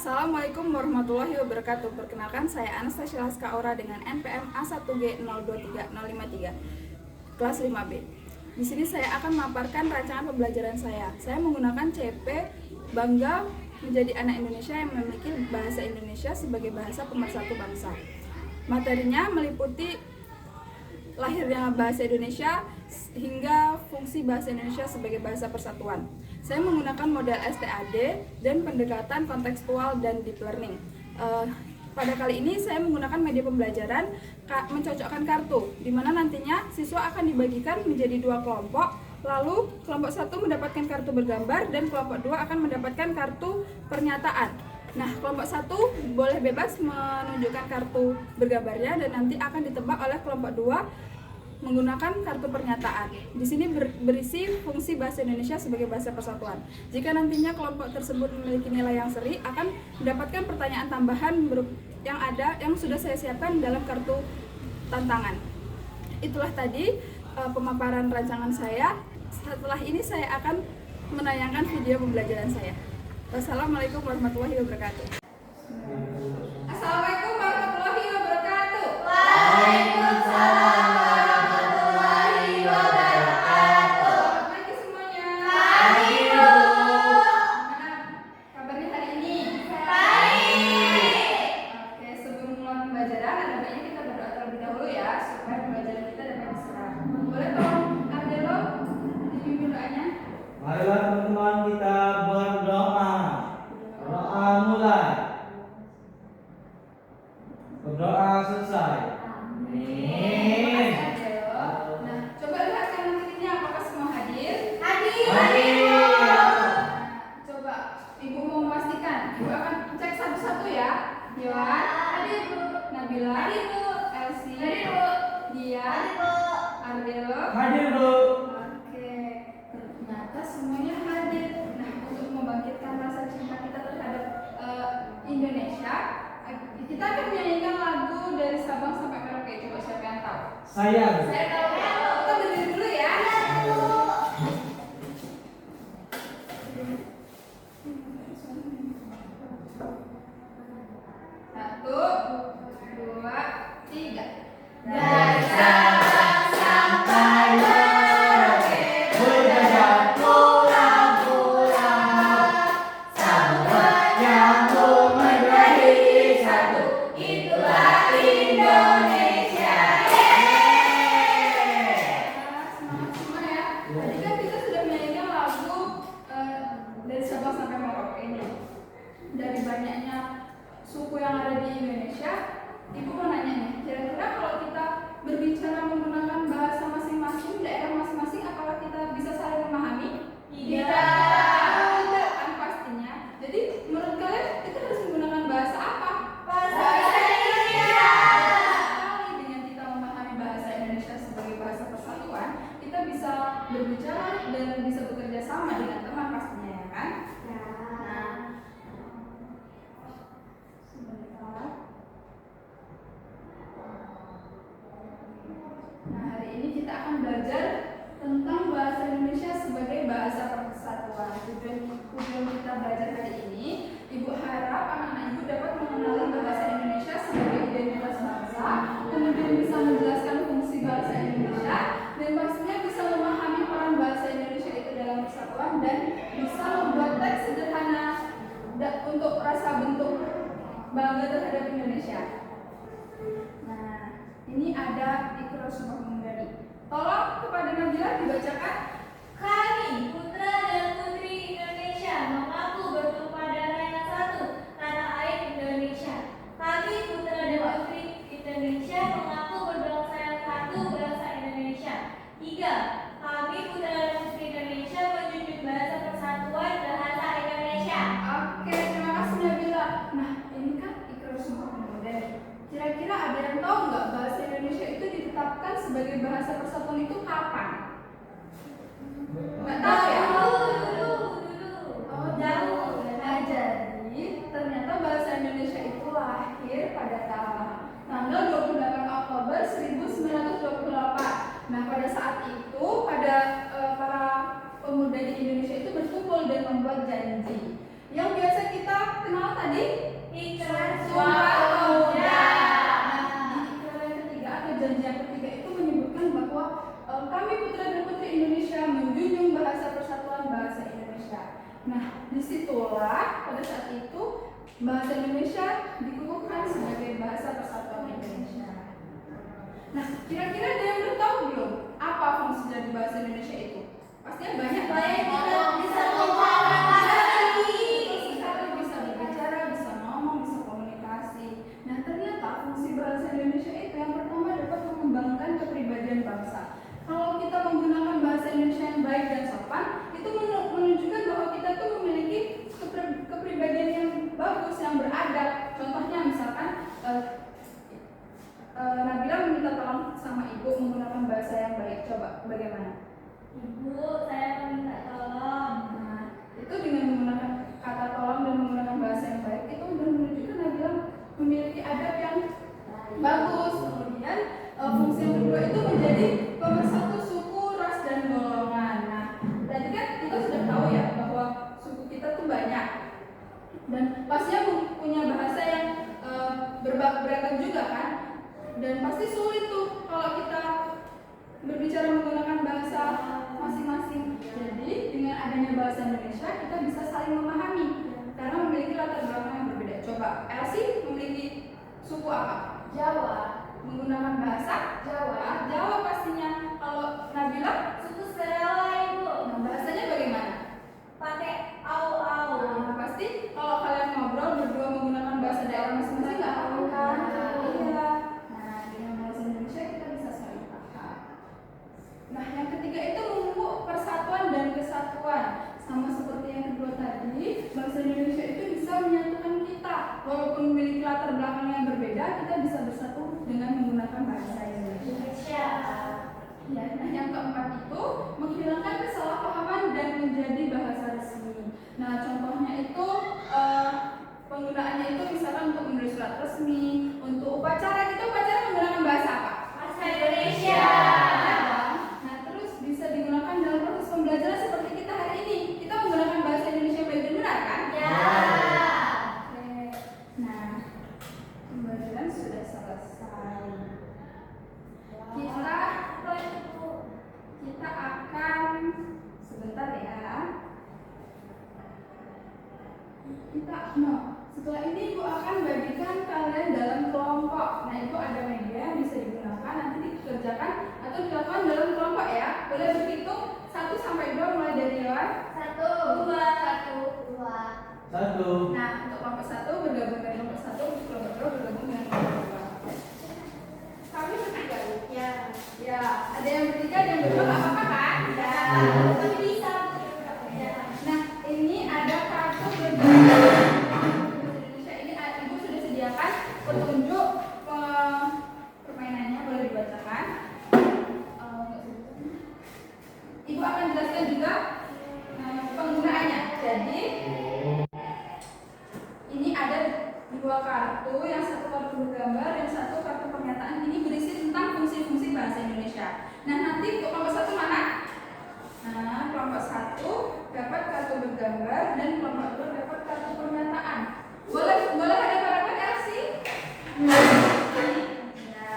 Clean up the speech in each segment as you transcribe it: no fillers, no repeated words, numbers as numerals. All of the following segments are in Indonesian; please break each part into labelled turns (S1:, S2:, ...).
S1: Assalamualaikum warahmatullahi wabarakatuh. Perkenalkan, saya Anastasia Laska Aura dengan NPM A1G023053 kelas 5B. Di sini saya akan memaparkan rancangan pembelajaran saya. Saya menggunakan CP Bangga Menjadi Anak Indonesia yang memiliki bahasa Indonesia sebagai bahasa pemersatu bangsa. Materinya meliputi lahirnya bahasa Indonesia hingga fungsi bahasa Indonesia sebagai bahasa persatuan. Saya menggunakan model STAD dan pendekatan kontekstual dan deep learning. Pada kali ini saya menggunakan media pembelajaran mencocokkan kartu, di mana nantinya siswa akan dibagikan menjadi dua kelompok. Lalu kelompok 1 mendapatkan kartu bergambar dan kelompok 2 akan mendapatkan kartu pernyataan. Nah, kelompok 1 boleh bebas menunjukkan kartu bergambarnya dan nanti akan ditebak oleh kelompok 2 menggunakan kartu pernyataan. Di sini berisi fungsi bahasa Indonesia sebagai bahasa persatuan. Jika nantinya kelompok tersebut memiliki nilai yang seri, akan mendapatkan pertanyaan tambahan yang sudah saya siapkan dalam kartu tantangan. Itulah tadi pemaparan rancangan saya. Setelah ini saya akan menayangkan video pembelajaran saya. Wassalamualaikum warahmatullahi wabarakatuh. Assalamualaikum warahmatullahi wabarakatuh.
S2: Waalaikumsalam warahmatullahi wabarakatuh.
S1: Selamat pagi semuanya.
S2: Pagi, Bu.
S1: Gimana kabarnya hari ini?
S2: Baik.
S1: Oke, sebelum mulai pembelajaran ada baiknya kita berdoa terlebih dahulu ya, supaya pembelajaran kita dapat diserap. Boleh tolong Ardelo dipimpin doanya?
S3: Marilah teman-teman kita berdoa. Doa mulai. Berdoa selesai. Amin.
S1: Nah, coba lihat kanan kirinya apakah semua hadir?
S2: Hadir.
S1: Coba Ibu mau memastikan. Ibu akan cek satu-satu ya. Yohan,
S2: Hadir, Bu.
S1: Nabila,
S2: Hadir, Bu.
S1: Elsie,
S2: Hadir, Bu.
S1: Dian,
S2: Hadir, Bu.
S1: Ardelo.
S3: Hadir, Bu.
S1: Oke, ternyata semuanya hadir. Nah, untuk membangkitkan rasa cinta kita terhadap Indonesia, kita akan menyanyikan lagu dari Sabang sampai Merauke. Coba siapa yang tahu?
S3: Saya.
S1: Saya tahu. Kita berdiri dulu ya. Satu, dua, tiga.
S2: Dari Sabang sampai Merauke,
S3: Berjajah
S2: pulang-pulang, semua nyambung menjadi satu. Itulah Indonesia.
S1: Semangat semua ya. Tadi kan kita sudah menyanyikan lagu dari Sabang sampai Merauke ini. Dari banyaknya suku yang ada di Indonesia, Ibu mau nanya nih, kira-kira kalau kita berbicara menggunakan bahasa masing-masing, daerah masing-masing, apakah kita bisa saling memahami? Tidak kan pastinya. Jadi menurut kalian kita harus menggunakan bahasa apa?
S2: Bahasa Indonesia.
S1: Sekali dengan kita memahami bahasa Indonesia sebagai bahasa persatuan, kita bisa berbicara dan bisa bekerja sama dengan teman pastinya ya kan? Nah, sebentar. Nah, hari ini kita akan belajar tentang bahasa Indonesia sebagai bahasa persatuan. Tujuan kita belajar hari ini, Ibu harap anak-anak Ibu dapat mengenali bahasa Indonesia sebagai identitas bangsa, kemudian bisa menjelaskan fungsi bahasa Indonesia, dan pastinya bisa memahami peran bahasa Indonesia itu dalam persatuan dan bisa membuat teks sederhana untuk rasa bentuk bangga terhadap Indonesia. Nah, ini ada Iqra Sumpah Pemuda. Tolong kepada Nabila dibacakan.
S2: Kami, putra dan putri Indonesia, mengaku bertumpah darah yang satu, tanah air Indonesia. Kami, putra dan putri Indonesia, mengaku berbangsa yang satu, bangsa Indonesia. 3. Kami, putra dan putri Indonesia, menjunjung bahasa persatuan, bahasa Indonesia.
S1: Oke, terima kasih Nabila. Nah, ini kan Iqra Sumpah Pemuda. Kira-kira ada yang tahu nggak bahasa Indonesia itu ditetapkan sebagai bahasa persatuan itu kapan? Nggak tahu ya?
S2: Dulu.
S1: Oh, jauh. Nah, jadi ternyata bahasa Indonesia itu lahir pada tanggal 28 Oktober 1928. Nah, pada saat itu para pemuda di Indonesia itu berkumpul dan membuat janji. Yang biasa kita kenal tadi?
S2: Ikrar
S1: Sumpah
S2: Pemuda.
S1: Nah, di ikrar yang ketiga atau janji yang ketiga itu menyebutkan bahwa kami putra dan putri Indonesia menjunjung bahasa persatuan bahasa Indonesia. Nah, disitulah pada saat itu bahasa Indonesia dikukuhkan sebagai bahasa persatuan Indonesia. Nah, kira-kira ada yang belum tahu belum apa fungsi dari bahasa Indonesia itu? Pastinya banyak.
S2: Supaya kita bisa komunikasi.
S1: Sekali bisa berbicara, bisa ngomong, bisa komunikasi. Nah, ternyata fungsi bahasa Indonesia itu yang pertama dapat mengembangkan kepribadian bangsa. Kalau kita menggunakan bahasa Indonesia yang baik dan sopan, itu menunjukkan bahwa kita tuh memiliki kepribadian yang bagus, yang beradab. Contohnya misalkan Nabila meminta tolong sama ibu menggunakan bahasa yang baik. Coba bagaimana?
S2: Ibu, saya meminta tolong.
S1: Nah, itu dengan menggunakan kata tolong dan menggunakan bahasa yang baik itu sudah menunjukkan Nabila memiliki adab yang bagus. Kemudian fungsi yang kedua itu menjadi pemersatu suku, ras dan golongan. Nah, tadi kan kita sudah tahu ya bahwa suku kita tuh banyak dan pastinya punya bahasa yang beragam juga kan. Dan pasti sulit tuh kalau kita berbicara menggunakan bahasa masing-masing. Jadi dengan adanya bahasa Indonesia kita bisa saling memahami karena memiliki latar belakang yang berbeda. Coba Elsie memiliki suku apa?
S2: Jawa.
S1: Menggunakan bahasa
S2: Jawa.
S1: Jawa pastinya. Kalau Nabila
S2: Suku Serawa, Ibu.
S1: nah, bahasanya bagaimana?
S2: Pakai au-au.
S1: Nah, pasti kalau kalian ngobrol berdua menggunakan bahasa daerah masing-masing nggak paham kan? Iya. Nah, dengan bahasa Indonesia kita bisa saling paham. Nah, yang ketiga itu memupuk persatuan dan kesatuan. Sama seperti yang kedua tadi, bahasa Indonesia itu bisa menyatukan kita. Walaupun memiliki latar belakang yang berbeda, kita bisa bersatu dengan menggunakan bahasa Indonesia. Ya, nah yang keempat itu menghilangkan kesalahpahaman dan menjadi bahasa resmi. Nah, contohnya itu penggunaannya itu misalkan untuk menulis surat resmi, untuk upacara kita upacara menggunakan bahasa apa?
S2: Bahasa Indonesia.
S1: Nah, terus bisa digunakan dalam proses pembelajaran seperti kita hari ini. Kita menggunakan bahasa Indonesia baik dan benar kan?
S2: Ya.
S1: Oke. Nah, pembelajaran sudah selesai. Kita akan sebentar ya. Setelah ini Ibu akan bagikan kalian dalam kelompok. Nah, itu ada media yang bisa digunakan nanti dikerjakan atau dilakukan dalam kelompok ya. Boleh berhitung 1 sampai 2 mulai dari Yohan.
S2: 1, 2, 1, 2.
S3: Satu.
S1: Nah, untuk kelompok 1 bergabung dengan kelompok 1, untuk kelompok 2 bergabung dengan kelompok 2. Kami bertiga.
S2: Ya.
S1: Ya, ada yang bertiga, ada yang berdua, nggak apa-apa kan?
S2: Ya. Tapi bisa.
S1: Nah, ini ada kartu bergambar Indonesia. Ini Ibu sudah sediakan petunjuk permainannya, boleh dibacakan. Ibu akan jelaskan juga penggunaannya. Jadi ini ada 2 kartu, yang satu kartu bergambar, yang satu kartu pernyataan. Ini berisi tentang fungsi-fungsi bahasa Indonesia. Nah, nanti untuk kelompok 1 mana? Nah, kelompok 1 dapat kartu bergambar dan kelompok 2 dapat kartu pernyataan. Boleh ada harapan Elsie? Ya.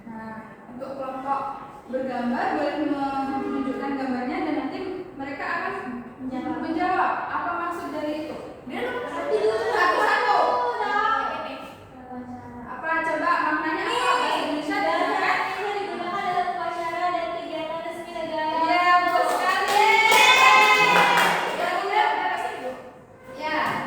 S1: Nah, untuk kelompok bergambar boleh menunjukkan gambarnya dan nanti mereka akan menjawab apa maksud dari itu. Dia satu-satu. Apa coba maknanya apa? Bahasa Indonesia digunakan?
S2: Ini digunakan dalam upacara dan kegiatan resmi negara.
S1: Iya, betul sekali. Ya, udah kasih Ibu. Ya.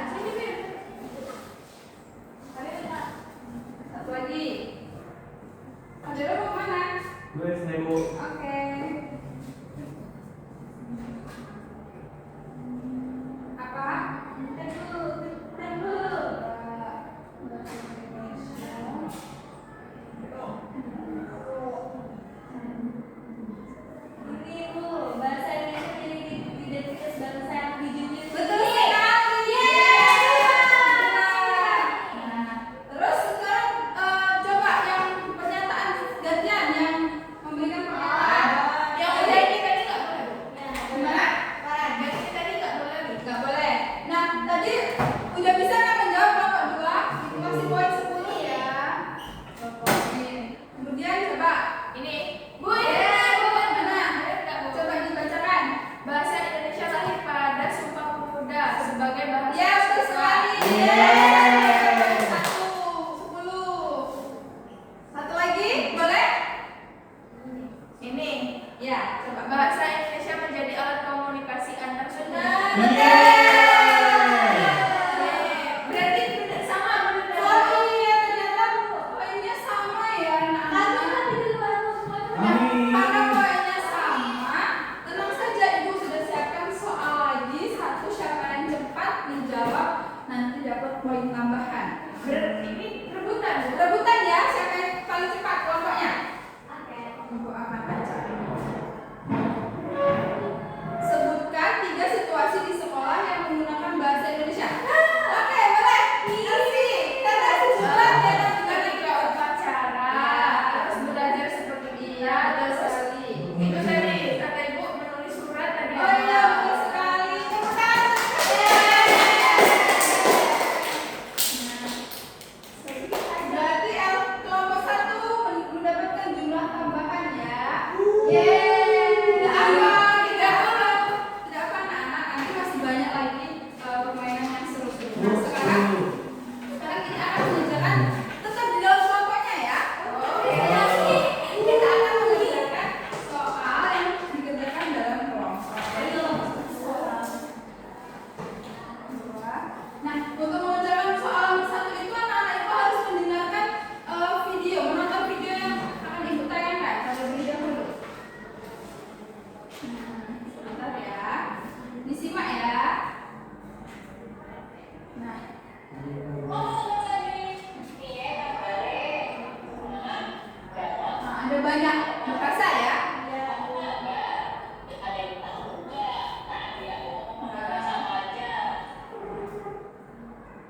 S1: bahasa. Ya, betul sekali.
S3: Yeay.
S1: 10. Satu lagi, boleh? Ini. Ya, coba. Bahasa Indonesia menjadi alat komunikasi antar suku. Berarti benar sama benar. Oh iya, ternyata poinnya sama ya anak-anak.
S3: Amin.
S1: Karena poinnya sama, tenang saja, Ibu sudah siapkan soal lagi satu. Siapa yang cepat menjawab nanti dapat poin tambahan. Ini rebutan ya, siapa yang paling cepat kelompoknya? Ibu akan baca. Sebutkan 3 situasi di sekolah yang menggunakan bahasa Indonesia. Oke, boleh. Ini karena sejumlah kita juga upacara, terus belajar seperti dia, ada sekali. Itu tadi kata Ibu menulis surat tadi. Oh iya, betul sekali. Cepetan. Berarti kelompok 1 mendapatkan jumlah tambahan ya. Yeay. Tidak apa anak-anak, nanti masih banyak lagi permainan yang seru-seru. Nah, sekarang kita akan mengerjakan tetap di dalam kelompoknya ya. Kita akan mengerjakan soal yang dikerjakan dalam kelompok. Nah, untuk mengerjakan soal nomor 1 itu anak-anak itu harus mendengarkan video, menonton video yang akan Ibu tayangkan pada video dulu. Sebentar ya. Disimak ya. Nah, ada banyak bahasa ya.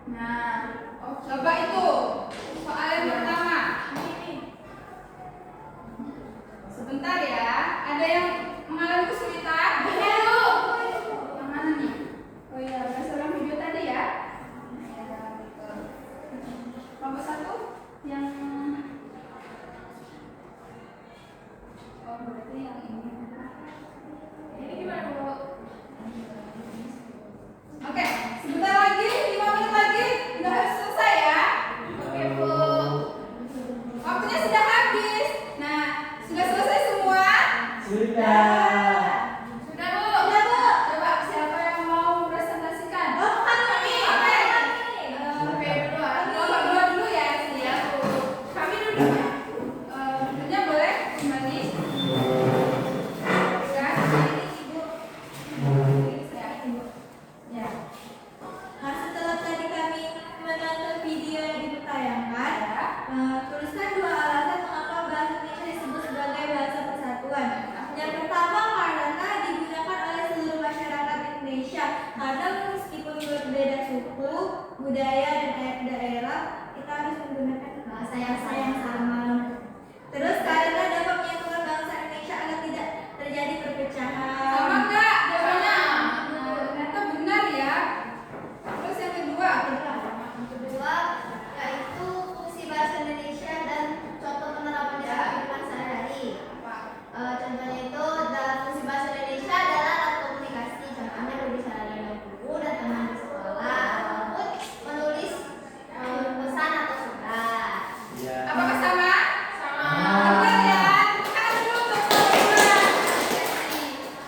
S1: Nah, coba itu soal yang pertama. Sebentar ya, ada yang mengalami kesulitan? Yang mana nih? Oh iya, berdasarkan video tadi ya. Kelompok 1 yang berarti yang ini. Ini gimana, Bu? Oke, sebentar lagi, 5 menit lagi udah harus selesai ya. Oke, Bu. Waktunya sudah habis. Nah, sudah selesai semua?
S3: Sudah.
S1: Sudah, Bu. Coba siapa yang mau presentasikan? Kami. Oke, dulu. Kelompok 2 dulu ya, siap, Bu. Kami dulu ya. Dulunya boleh kembali. Kan? Ya.
S2: Nah, setelah tadi kami menonton video yang ditayangkan, tuliskan 2 alasan mengapa bahasa Indonesia disebut sebagai bahasa persatuan. Yang pertama, karena digunakan oleh seluruh masyarakat Indonesia. Karena meskipun berbeda suku, budaya, dan daerah, kita harus menggunakan bahasa yang sama. Terus karena dapat menyatukan bangsa Indonesia agar tidak terjadi perpecahan.
S1: Sama enggak jawabannya? Nah, ternyata benar ya. Terus yang kedua?
S2: Kedua, yaitu fungsi bahasa Indonesia dan contoh penerapannya dalam kehidupan sehari-hari. Contohnya itu dalam fungsi bahasa Indonesia adalah alat komunikasi. Contohnya berbicara dengan guru dan teman di sekolah, ataupun menulis pesan atau surat.
S3: Ya.
S1: Apakah sama?
S2: Sama.
S1: Benar ya? Kan dulu untuk kedua.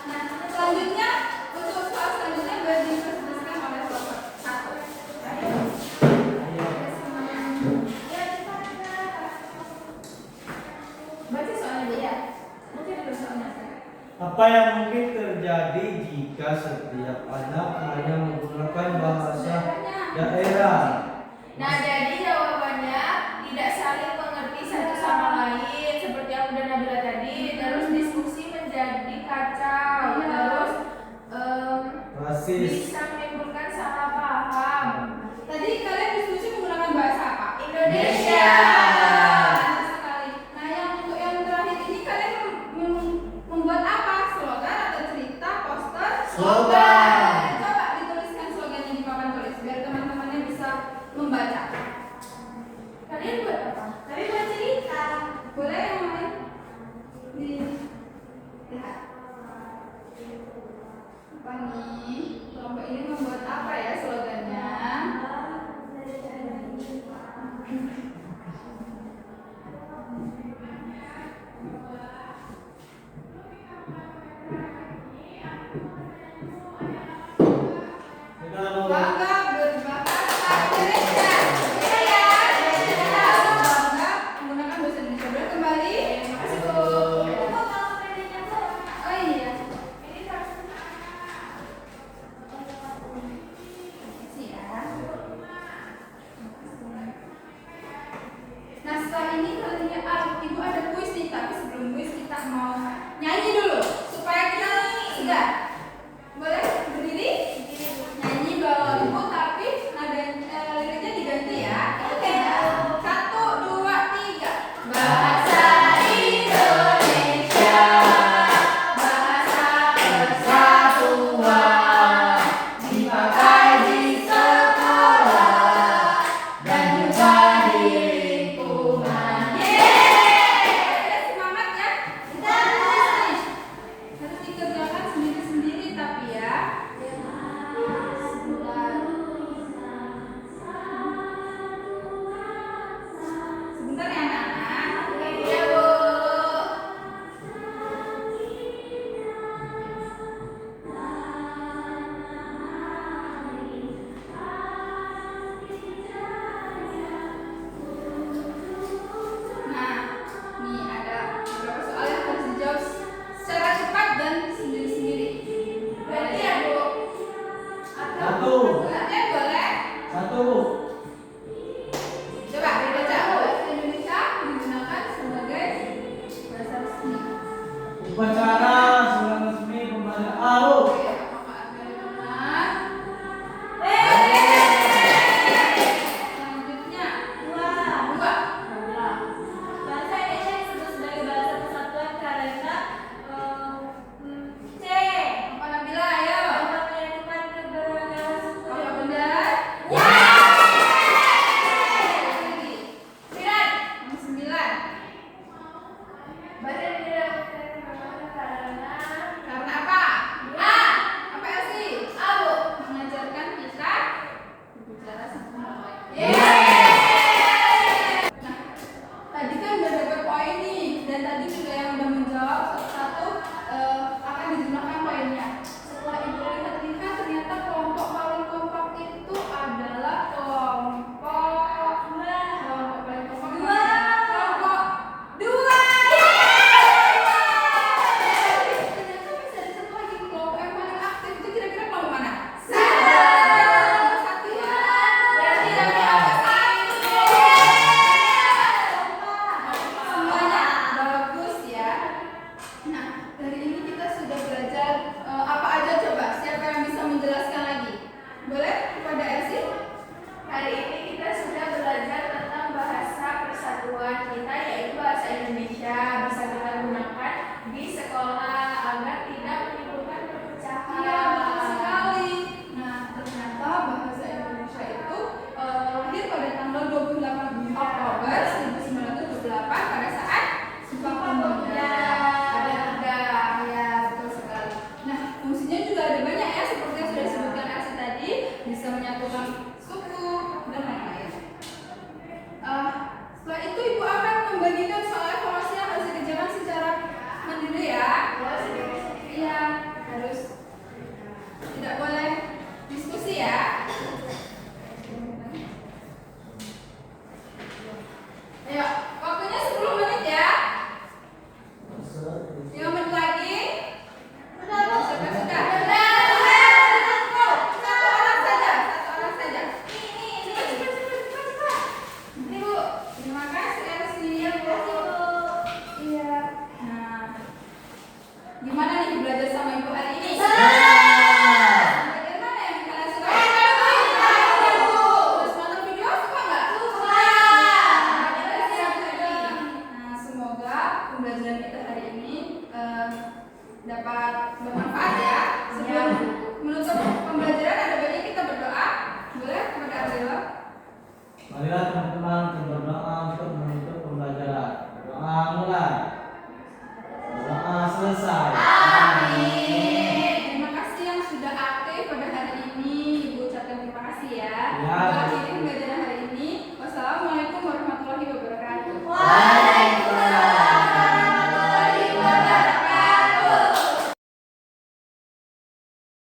S1: Nah, selanjutnya untuk soal selanjutnya boleh dipresentasikan oleh kelompok 1.
S3: Ayo.
S2: Ya, cepat.
S1: Baca soalnya Bu ya. Baca dulu soalnya.
S3: Apa yang mungkin terjadi jika setiap anak hanya menggunakan bahasa daerah?
S1: Nah, jadi jawabannya tidak saling mengerti satu sama lain seperti aku dan Nabila tadi. Terus diskusi menjadi kacau. Terus
S3: Rasis.
S1: bisa menimbulkan salah paham. Tadi kalian diskusi menggunakan bahasa apa?
S3: Indonesia.
S1: Benar sekali. Nah, yang untuk yang terakhir ini kalian membuat apa? Slogan atau cerita, poster?
S3: Slogan.
S1: Coba dituliskan slogannya di papan tulis biar teman-temannya bisa membaca. ayo.
S3: Marilah teman-teman kita berdoa untuk menutup pembelajaran. Doa mulai. Doa selesai.
S1: Terima kasih yang sudah aktif pada hari ini. Ibu ucapkan terima kasih ya.
S3: Ya.